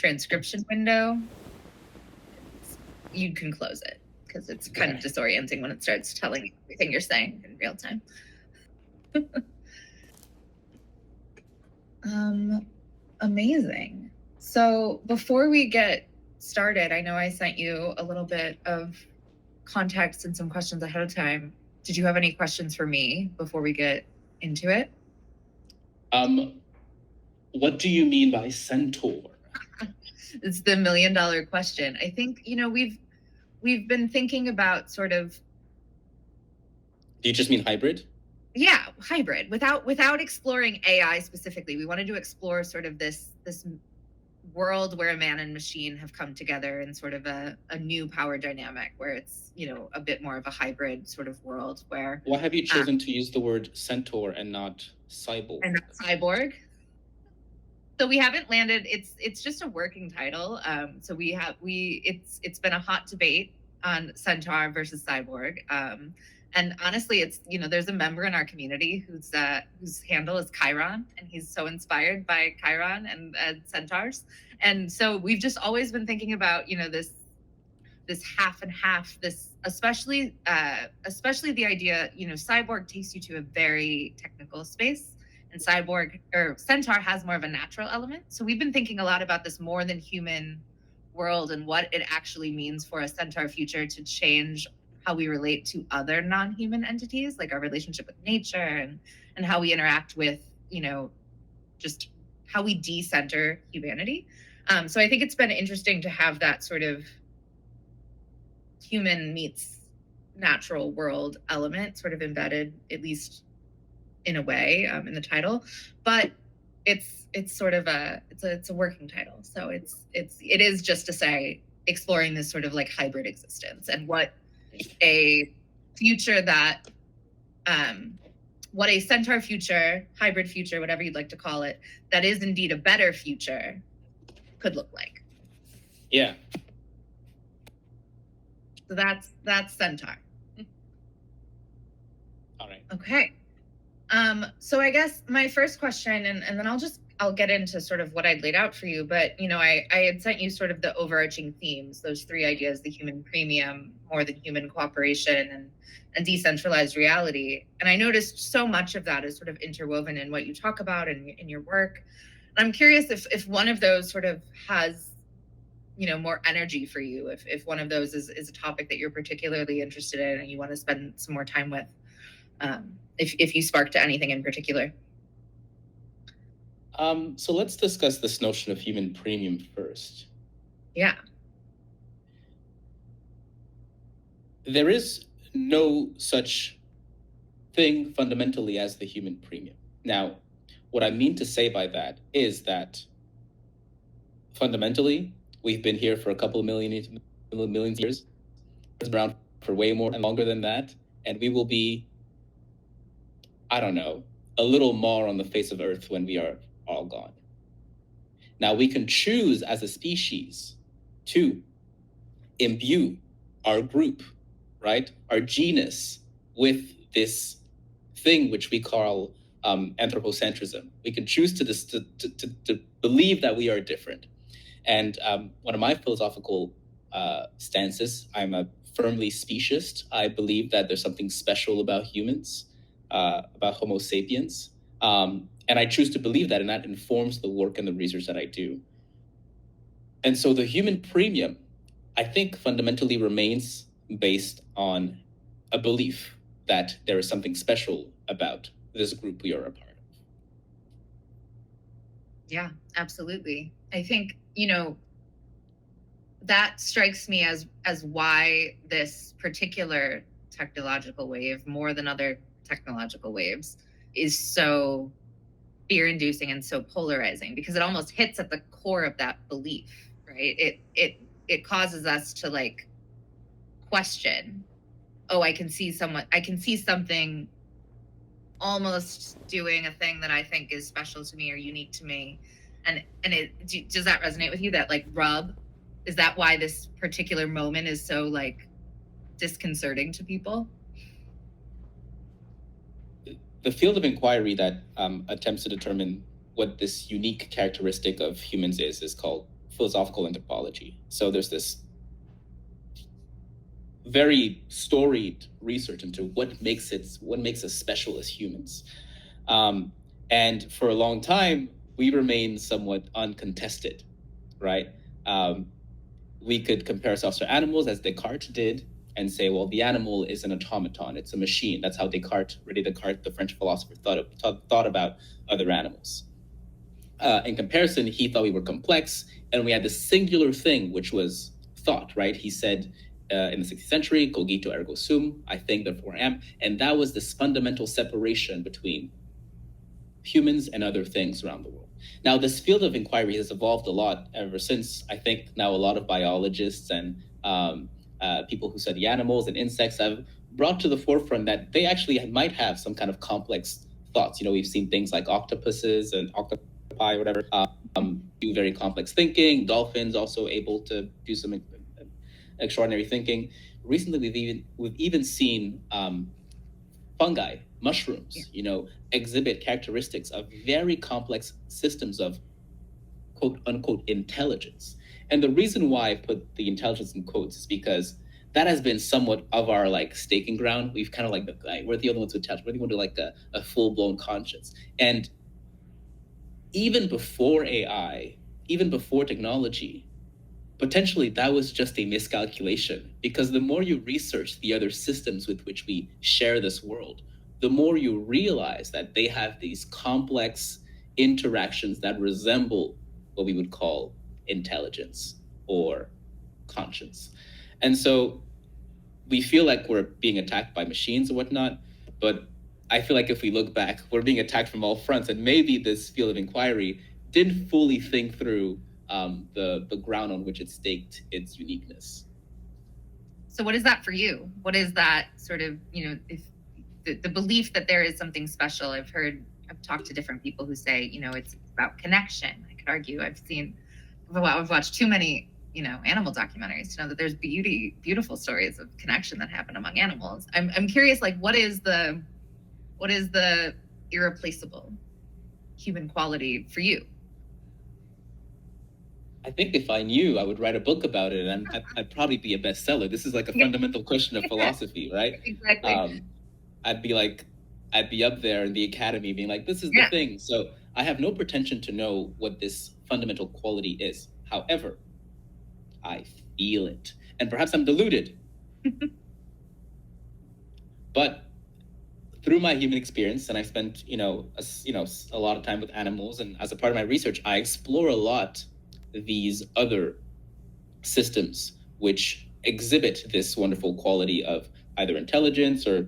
transcription window, you can close it because it's kind of disorienting when it starts telling you everything you're saying in real time. Amazing. So before we get started, I know I sent you a little bit of context and some questions ahead of time. Did you have any questions for me before we get into it? What do you mean by centaur? It's the $1 million question. I think, we've been thinking about sort of. Do you just mean hybrid? Yeah, hybrid. Without exploring AI specifically, we wanted to explore sort of this world where a man and machine have come together in sort of a new power dynamic where it's, a bit more of a hybrid sort of world where. Why have you chosen to use the word centaur and not cyborg? And not cyborg. So we haven't landed. It's just a working title. So it's been a hot debate on centaur versus cyborg. And honestly, it's, there's a member in our community whose handle is Chiron, and he's so inspired by Chiron and centaurs. And so we've just always been thinking about, this half and half, this, especially the idea, cyborg takes you to a very technical space, and centaur has more of a natural element. So we've been thinking a lot about this more than human world and what it actually means for a centaur future to change how we relate to other non-human entities, like our relationship with nature and how we interact with, just how we decenter humanity. So I think it's been interesting to have that sort of human meets natural world element sort of embedded, at least in a way, in the title. But it's sort of it's a working title. So it is just to say exploring this sort of like hybrid existence and what a future that what a centaur future, hybrid future, whatever you'd like to call it, that is indeed a better future could look like. Yeah. So that's centaur. All right. Okay. So I guess my first question, and then I'll get into sort of what I'd laid out for you, but I had sent you sort of the overarching themes, those three ideas: the human premium, more than human cooperation, and decentralized reality. And I noticed so much of that is sort of interwoven in what you talk about in your work. And I'm curious if one of those sort of has, more energy for you, if one of those is a topic that you're particularly interested in and you want to spend some more time with, if you spark to anything in particular. So let's discuss this notion of human premium first. Yeah. There is no such thing fundamentally as the human premium. Now, what I mean to say by that is that fundamentally, we've been here for a couple of million years. It's been around for way more and longer than that. And we will be, I don't know, a little more on the face of Earth when we are all gone. Now, we can choose as a species to imbue our group, right, our genus, with this thing which we call anthropocentrism. We can choose to believe that we are different. And one of my philosophical stances, I'm a firmly speciesist. I believe that there's something special about humans, about Homo sapiens. And I choose to believe that, and that informs the work and the research that I do. And so the human premium, I think, fundamentally remains based on a belief that there is something special about this group we are a part of. Yeah, absolutely. I think, that strikes me as why this particular technological wave, more than other technological waves, is so fear-inducing and so polarizing, because it almost hits at the core of that belief, right? It causes us to like question, I can see something almost doing a thing that I think is special to me or unique to me. And does that resonate with you? That like rub, is that why this particular moment is so like disconcerting to people? The field of inquiry that attempts to determine what this unique characteristic of humans is called philosophical anthropology. So there's this very storied research into what makes us special as humans. And for a long time, we remain somewhat uncontested, right? We could compare ourselves to animals, as Descartes did, and say, well, the animal is an automaton, it's a machine. That's how René Descartes, the French philosopher, thought about other animals. In comparison, he thought we were complex, and we had this singular thing, which was thought, right? He said in the 16th century, cogito ergo sum, I think, therefore I am. And that was this fundamental separation between humans and other things around the world. Now, this field of inquiry has evolved a lot ever since. I think now a lot of biologists and people who study animals and insects have brought to the forefront that they actually might have some kind of complex thoughts. You know, we've seen things like octopuses and octopi, whatever, do very complex thinking. Dolphins also able to do some extraordinary thinking. Recently, we've even seen fungi, mushrooms, exhibit characteristics of very complex systems of quote unquote intelligence. And the reason why I put the intelligence in quotes is because that has been somewhat of our staking ground. We've kind of we're the only ones who touch. We're the one to a full-blown conscience. And even before AI, even before technology, potentially that was just a miscalculation, because the more you research the other systems with which we share this world, the more you realize that they have these complex interactions that resemble what we would call intelligence or conscience. And so we feel like we're being attacked by machines and whatnot, but I feel like if we look back, we're being attacked from all fronts, and maybe this field of inquiry didn't fully think through the ground on which it staked its uniqueness. So what is that for you? What is that sort of, if the belief that there is something special? I've talked to different people who say, it's about connection. I could argue I've watched too many, animal documentaries to know that there's beautiful stories of connection that happen among animals. I'm curious, what is the irreplaceable human quality for you? I think if I knew, I would write a book about it, and I'd probably be a bestseller. This is like a fundamental question of philosophy, right? Exactly. I'd be up there in the academy being like, this is the thing. So I have no pretension to know what this fundamental quality is. However, I feel it, and perhaps I'm deluded. But through my human experience, and I spent a lot of time with animals, and as a part of my research, I explore a lot these other systems which exhibit this wonderful quality of either intelligence or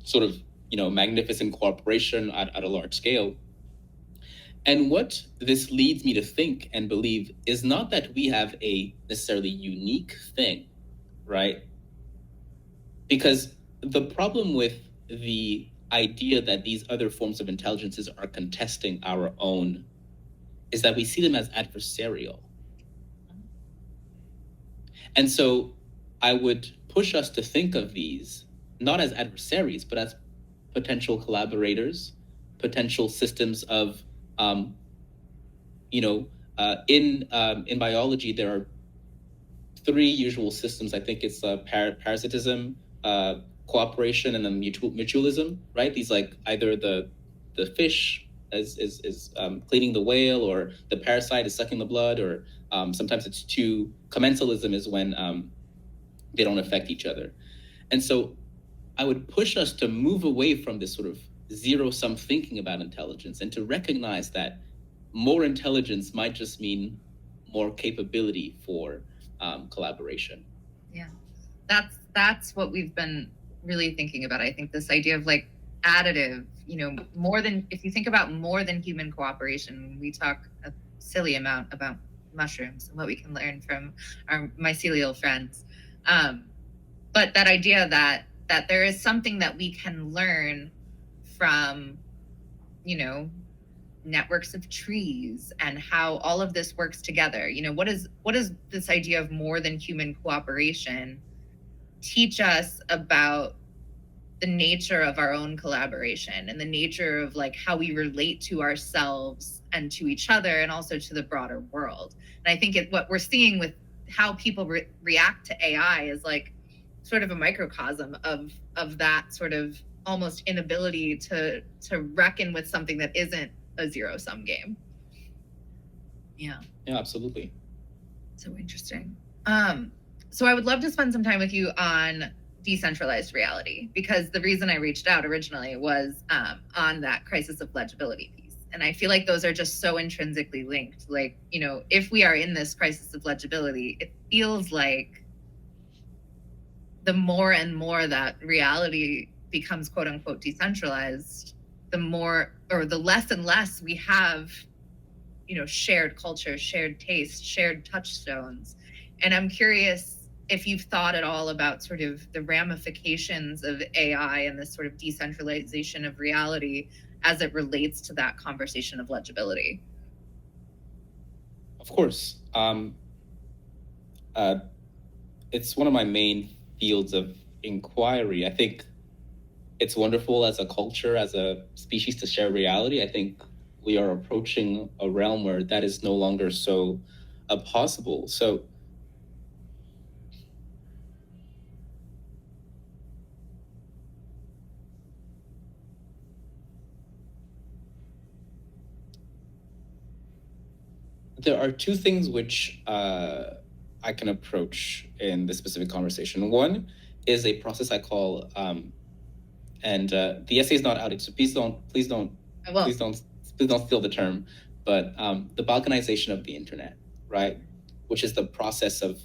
sort of magnificent cooperation at a large scale. And what this leads me to think and believe is not that we have a necessarily unique thing, right? Because the problem with the idea that these other forms of intelligences are contesting our own is that we see them as adversarial. And so I would push us to think of these not as adversaries, but as potential collaborators, potential systems of, in biology, there are three usual systems. I think it's parasitism, cooperation, and then mutualism, right? These either the fish is cleaning the whale, or the parasite is sucking the blood, or sometimes it's commensalism is when they don't affect each other. And so I would push us to move away from this sort of zero-sum thinking about intelligence and to recognize that more intelligence might just mean more capability for collaboration. Yeah, that's what we've been really thinking about. I think this idea of additive, if you think about more than human cooperation, we talk a silly amount about mushrooms and what we can learn from our mycelial friends. But that idea that there is something that we can learn from, networks of trees and how all of this works together. What is this idea of more than human cooperation teach us about the nature of our own collaboration and the nature of how we relate to ourselves and to each other and also to the broader world. And I think what we're seeing with how people react to AI is like sort of a microcosm of that sort of almost inability to reckon with something that isn't a zero-sum game. Yeah, absolutely. So interesting. So I would love to spend some time with you on decentralized reality, because the reason I reached out originally was on that crisis of legibility piece. And I feel like those are just so intrinsically linked. Like, you know, if we are in this crisis of legibility, it feels like the more and more that reality becomes quote unquote decentralized, the more, or the less and less we have, you know, shared culture, shared taste, shared touchstones. And I'm curious if you've thought at all about sort of the ramifications of AI and this sort of decentralization of reality as it relates to that conversation of legibility. Of course. It's one of my main fields of inquiry. I think it's wonderful as a culture, as a species, to share reality. I think we are approaching a realm where that is no longer so possible. So there are two things which I can approach in this specific conversation. One is a process I call, and the essay is not out, so please don't steal the term, but the balkanization of the internet, right? Which is the process of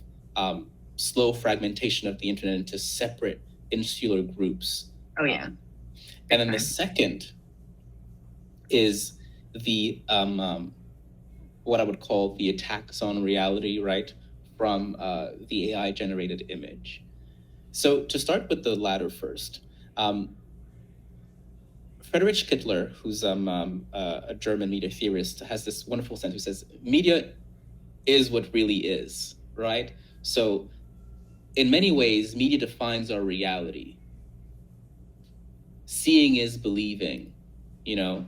slow fragmentation of the internet into separate insular groups. Oh yeah. And then the second is the what I would call the attacks on reality, right, from the AI generated image. So to start with the latter first, Friedrich Kittler, who's a German media theorist, has this wonderful sentence who says, media is what really is, right? So in many ways, media defines our reality. Seeing is believing, you know.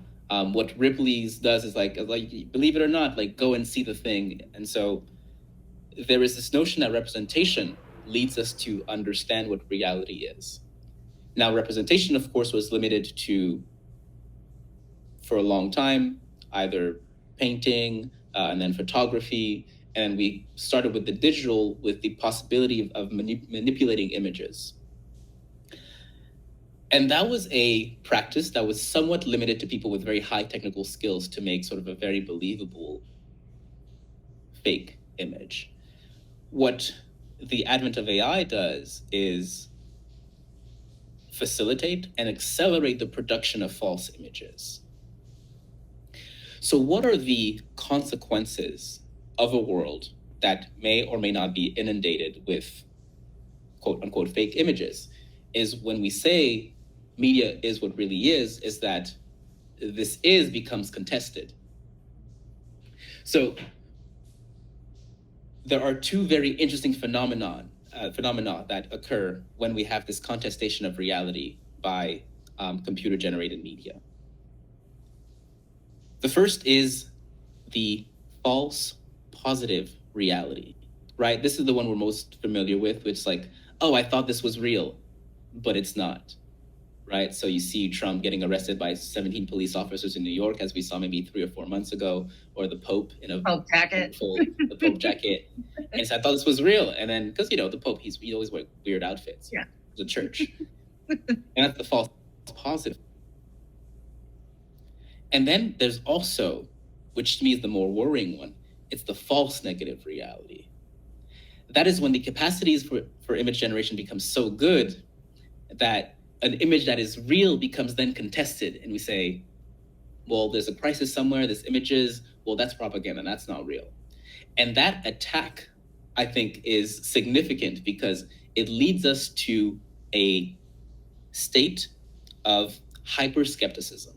What Ripley's does is like, believe it or not, like go and see the thing. And so there is this notion that representation leads us to understand what reality is. Now, representation, of course, was limited to, for a long time, either painting and then photography. And we started with the digital with the possibility of manipulating images. And that was a practice that was somewhat limited to people with very high technical skills to make sort of a very believable fake image. What the advent of AI does is facilitate and accelerate the production of false images. So what are the consequences of a world that may or may not be inundated with quote unquote fake images? Is when we say media is what really is that this becomes contested. So there are two very interesting phenomena that occur when we have this contestation of reality by computer-generated media. The first is the false positive reality, right? This is the one we're most familiar with, which is like, oh, I thought this was real, but it's not, right? So you see Trump getting arrested by 17 police officers in New York, as we saw maybe 3 or 4 months ago, or the Pope in a Pope jacket. The Pope jacket. And so I thought this was real. And then, because, you know, the Pope, he always wears weird outfits. Yeah. The church. And that's the false positive. And then there's also, which to me is the more worrying one, it's the false negative reality. That is when the capacities for image generation become so good that an image that is real becomes then contested. And we say, well, there's a crisis somewhere, this image is, well, that's propaganda, that's not real. And that attack, I think, is significant because it leads us to a state of hyper-skepticism.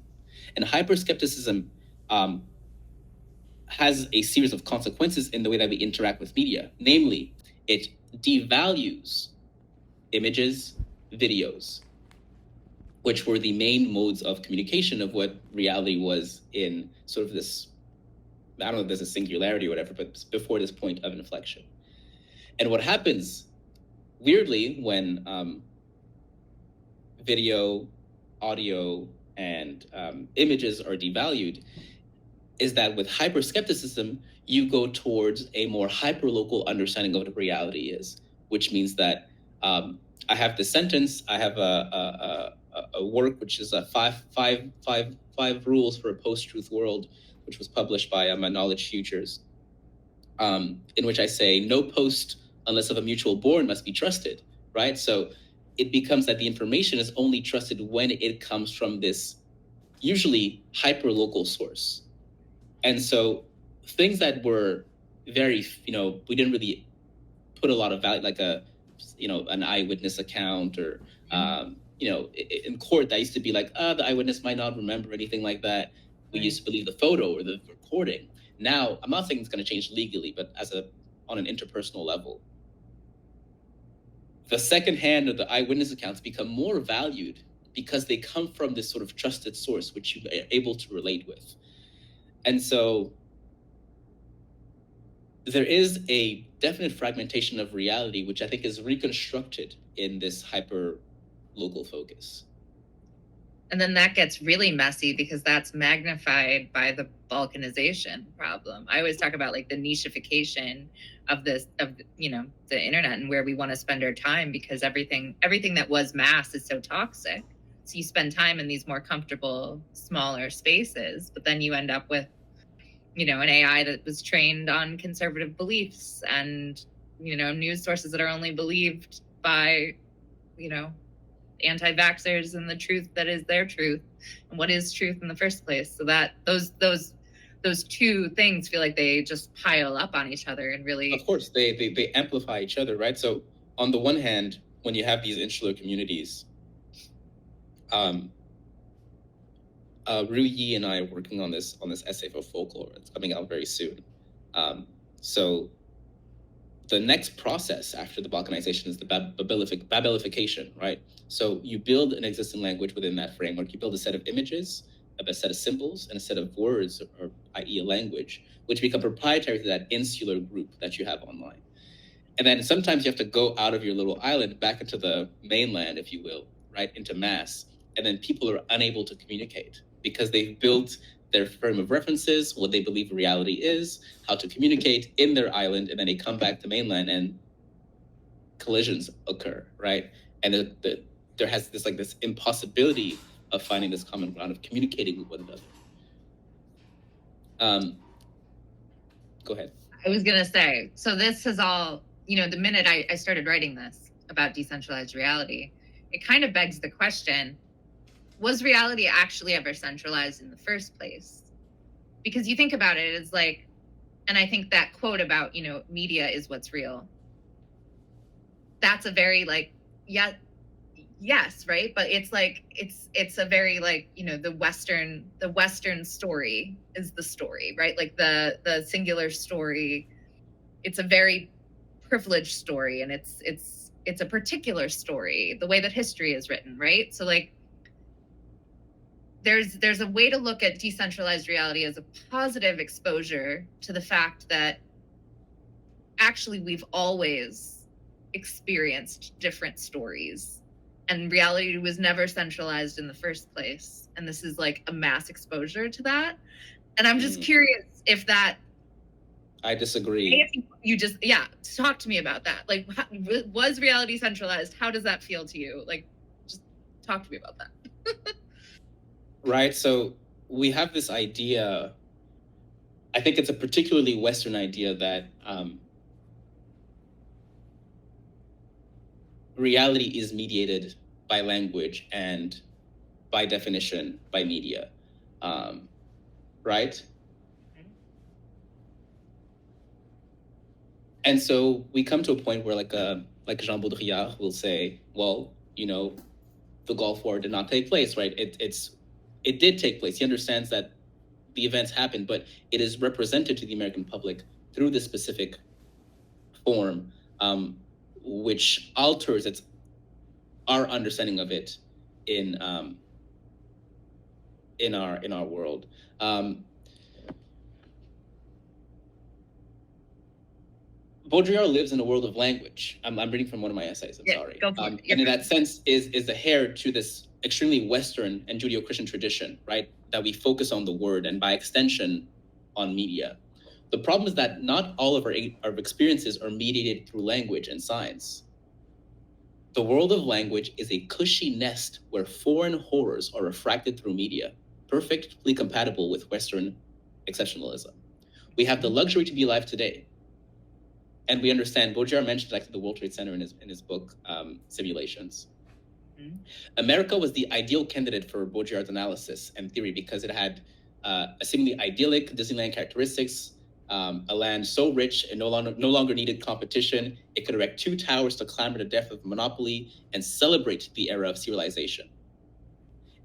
And hyper-skepticism has a series of consequences in the way that we interact with media. Namely, it devalues images, videos, which were the main modes of communication of what reality was in sort of this I don't know if there's a singularity or whatever, but before this point of inflection. And what happens weirdly when video, audio, and images are devalued is that with hyper-skepticism, you go towards a more hyper-local understanding of what reality is, which means that I have this sentence, I have a work which is a five rules for a post-truth world, which was published by Knowledge Futures, in which I say no post unless of a mutual born must be trusted, right? So it becomes that the information is only trusted when it comes from this usually hyper-local source. And so things that were very, we didn't really put a lot of value, like an eyewitness account or, in court, that used to be like, the eyewitness might not remember anything like that. We used to believe the photo or the recording. Now, I'm not saying it's going to change legally, but on an interpersonal level, the secondhand or the eyewitness accounts become more valued because they come from this sort of trusted source, which you are able to relate with. And so there is a definite fragmentation of reality, which I think is reconstructed in this hyper-local focus. And then that gets really messy because that's magnified by the balkanization problem. I always talk about like the nichification of the internet and where we want to spend our time, because everything that was mass is so toxic. So you spend time in these more comfortable, smaller spaces, but then you end up with, an AI that was trained on conservative beliefs and, news sources that are only believed by, anti-vaxxers and the truth that is their truth and what is truth in the first place. So that those two things feel like they just pile up on each other and really, of course, they amplify each other, right? So on the one hand, when you have these insular communities, Ru Yi and I are working on this essay for Folklore. It's coming out very soon. So the next process after the balkanization is the Babelification, right? So you build an existing language within that framework. You build a set of images, a set of symbols, and a set of words, or i.e. a language, which become proprietary to that insular group that you have online. And then sometimes you have to go out of your little island back into the mainland, if you will, right, into mass. And then people are unable to communicate because they've built their frame of references, what they believe reality is, how to communicate in their island, and then they come back to mainland and collisions occur, right? And there has this impossibility of finding this common ground, of communicating with one another. Go ahead. I was going to say, so this is all, the minute I started writing this about decentralized reality, it kind of begs the question, was reality actually ever centralized in the first place? Because you think about it, it's like, and I think that quote about, media is what's real. That's a very yes, right? But it's like, it's a very the Western story is the story, right? Like the singular story, it's a very privileged story, and it's a particular story, the way that history is written, right? So there's a way to look at decentralized reality as a positive exposure to the fact that actually we've always experienced different stories and reality was never centralized in the first place. And this is like a mass exposure to that. And I'm just curious if that... I disagree. You just, talk to me about that. Like, was reality centralized? How does that feel to you? Like, just talk to me about that. Right. So we have this idea, I think it's a particularly Western idea, that reality is mediated by language and, by definition, by media. Right? And so we come to a point where like Jean Baudrillard will say, well, the Gulf War did not take place, right? It did take place. He understands that the events happened, but it is represented to the American public through this specific form, which alters our understanding of it in our world. Baudrillard lives in a world of language. I'm reading from one of my essays. I'm sorry. Go for it. And in that sense, is the heir to this extremely Western and Judeo-Christian tradition, right? That we focus on the word and by extension on media. The problem is that not all of our experiences are mediated through language and science. The world of language is a cushy nest where foreign horrors are refracted through media, perfectly compatible with Western exceptionalism. We have the luxury to be alive today. And we understand, Baudrillard mentioned like the World Trade Center in his book, Simulations. Mm-hmm. America was the ideal candidate for Baudrillard's analysis and theory because it had a seemingly idyllic Disneyland characteristics, a land so rich and no longer needed competition. It could erect 2 towers to clamor the death of monopoly and celebrate the era of serialization.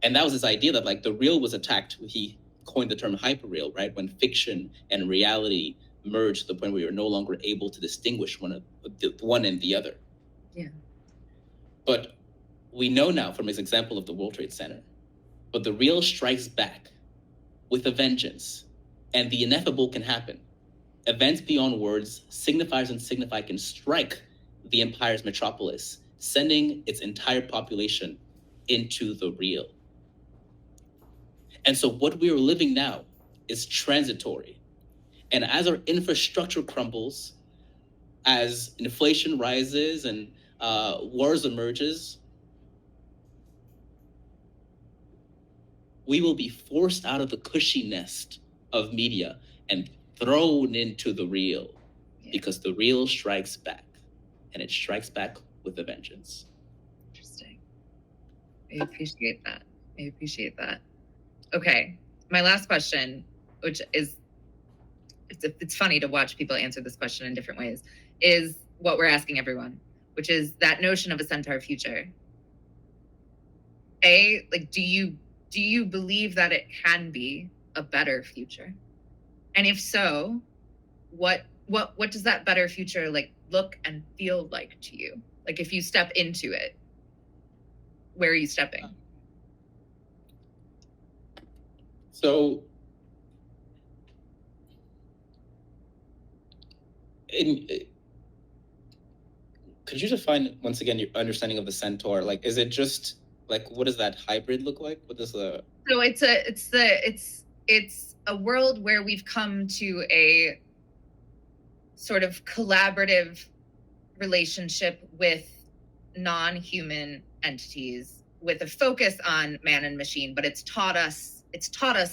And that was his idea that like the real was attacked. He coined the term hyperreal, right? When fiction and reality merge to the point where you're no longer able to distinguish one and the other. Yeah. But we know now from his example of the World Trade Center, but the real strikes back with a vengeance, and the ineffable can happen. Events beyond words, signifiers and signify can strike the empire's metropolis, sending its entire population into the real. And so what we are living now is transitory. And as our infrastructure crumbles, as inflation rises and wars emerges, we will be forced out of the cushy nest of media and thrown into the real, because the real strikes back, and it strikes back with a vengeance. Interesting. I appreciate that. Okay, my last question, which is, it's funny to watch people answer this question in different ways, is what we're asking everyone, which is that notion of a Centaur future. Like, do you believe that it can be a better future? And if so, what does that better future like look and feel like to you? Like if you step into it, where are you stepping? So could you define once again your understanding of the Centaur? Like, is it just like, what does that hybrid look like? What does the? So it's a world where we've come to a sort of collaborative relationship with non-human entities with a focus on man and machine, but it's taught us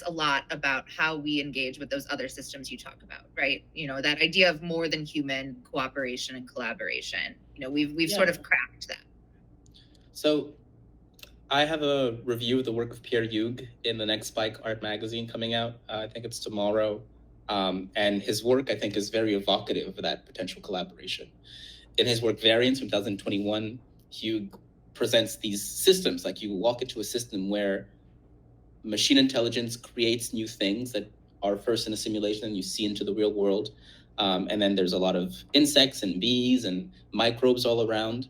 a lot about how we engage with those other systems you talk about, right? You know, that idea of more than human cooperation and collaboration. You know, we've sort of cracked that. So I have a review of the work of Pierre Hugues in the next Spike Art magazine coming out. I think it's tomorrow. And his work, I think, is very evocative of that potential collaboration. In his work Variance from 2021, Hugues presents these systems, like you walk into a system where machine intelligence creates new things that are first in a simulation and you see into the real world. And then there's a lot of insects and bees and microbes all around.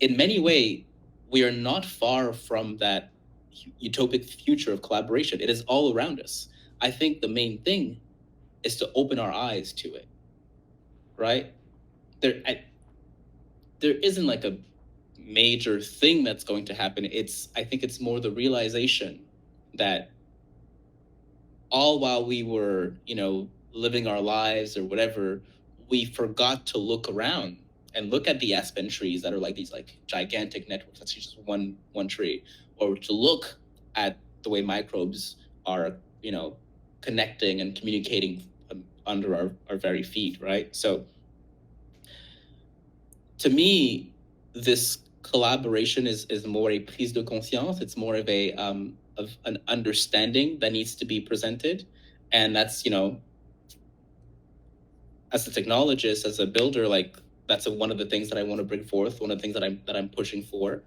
In many ways, we are not far from that utopic future of collaboration. It is all around us. I think the main thing is to open our eyes to it, right? There isn't like a major thing that's going to happen. I think it's more the realization that all while we were, living our lives or whatever, we forgot to look around and look at the aspen trees that are like these like gigantic networks. That's just one tree, or to look at the way microbes are, connecting and communicating under our very feet, right? So to me, this collaboration is more a prise de conscience. It's more of an understanding that needs to be presented. And that's, as a technologist, as a builder, like that's one of the things that I want to bring forth, one of the things that I'm pushing for.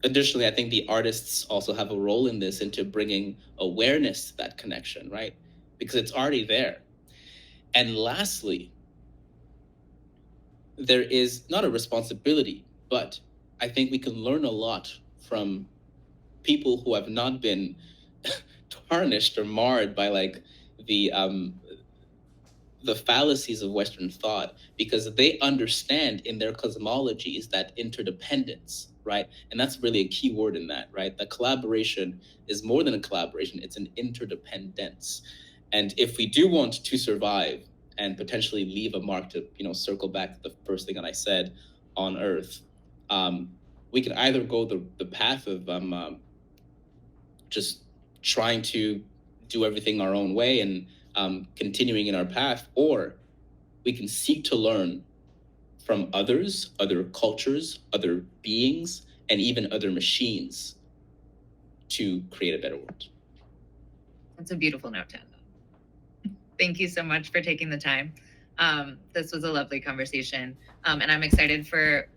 Additionally, I think the artists also have a role in this, into bringing awareness to that connection, right? Because it's already there. And lastly, there is not a responsibility, but I think we can learn a lot from people who have not been tarnished or marred by like the the fallacies of Western thought, because they understand in their cosmologies that interdependence, right? And that's really a key word in that, right? The collaboration is more than a collaboration, it's an interdependence. And if we do want to survive and potentially leave a mark to, circle back to the first thing that I said on Earth, we can either go the path of just trying to do everything our own way and continuing in our path, or we can seek to learn from others, other cultures, other beings, and even other machines to create a better world. That's a beautiful note to end on. Thank you so much for taking the time. This was a lovely conversation, and I'm excited for